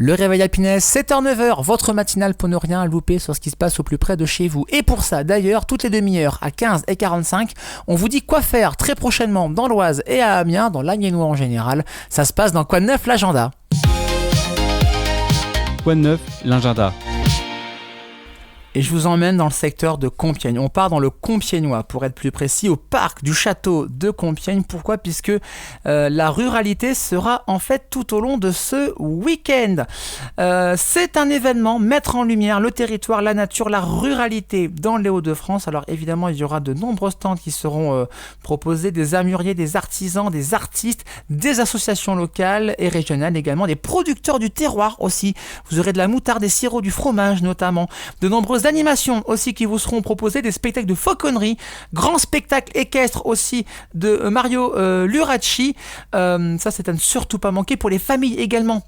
Le réveil Happiness, 7h-9h, votre matinale pour ne rien louper sur ce qui se passe au plus près de chez vous. Et pour ça, d'ailleurs, toutes les demi-heures, à 15h45, on vous dit quoi faire très prochainement dans l'Oise et à Amiens, dans l'Agnénois en général. Ça se passe dans Quoi de neuf, l'agenda. Quoi de neuf, l'agenda. Et je vous emmène dans le secteur de Compiègne. On part dans le Compiègnois, pour être plus précis, au parc du château de Compiègne. Pourquoi ? Puisque la ruralité sera en fait tout au long de ce week-end. C'est un événement, mettre en lumière le territoire, la nature, la ruralité dans les Hauts-de-France. Alors évidemment, il y aura de nombreux stands qui seront proposés, des armuriers, des artisans, des artistes, des associations locales et régionales également, des producteurs du terroir aussi. Vous aurez de la moutarde, des sirops, du fromage notamment, de nombreuses animations aussi qui vous seront proposées, des spectacles de fauconnerie, grand spectacle équestre aussi de Mario Luracci. Ça, c'est à ne surtout pas manquer pour les familles également.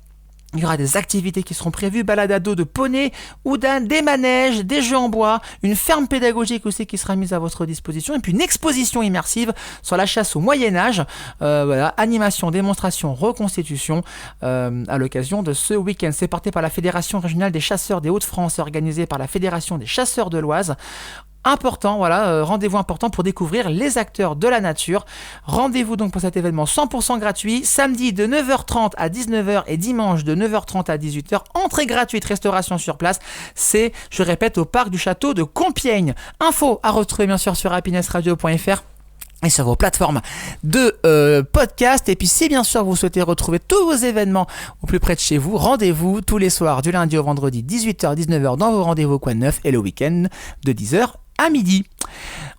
Il y aura des activités qui seront prévues, balade à dos de poney ou d'âne, des manèges, des jeux en bois, une ferme pédagogique aussi qui sera mise à votre disposition, et puis une exposition immersive sur la chasse au Moyen-Âge. Voilà, animation, démonstration, reconstitution à l'occasion de ce week-end. C'est porté par la Fédération régionale des chasseurs des Hauts-de-France, organisée par la Fédération des chasseurs de l'Oise. Important, voilà, rendez-vous important pour découvrir les acteurs de la nature. Rendez-vous donc pour cet événement 100% gratuit, samedi de 9h30 à 19h et dimanche de 9h30 à 18h. Entrée gratuite, restauration sur place. C'est, je répète, au parc du château de Compiègne. Info à retrouver bien sûr sur happinessradio.fr. Et sur vos plateformes de podcast. Et puis si bien sûr vous souhaitez retrouver tous vos événements au plus près de chez vous, rendez-vous tous les soirs du lundi au vendredi 18h-19h dans vos rendez-vous Quoi de neuf et le week-end de 10h à midi.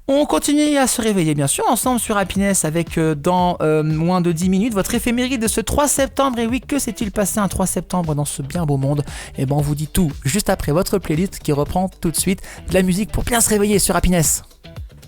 On continue à se réveiller bien sûr ensemble sur Happiness avec dans moins de 10 minutes votre éphéméride de ce 3 septembre. Et oui, que s'est-il passé un 3 septembre dans ce bien beau monde ? Et ben on vous dit tout juste après votre playlist qui reprend tout de suite de la musique pour bien se réveiller sur Happiness.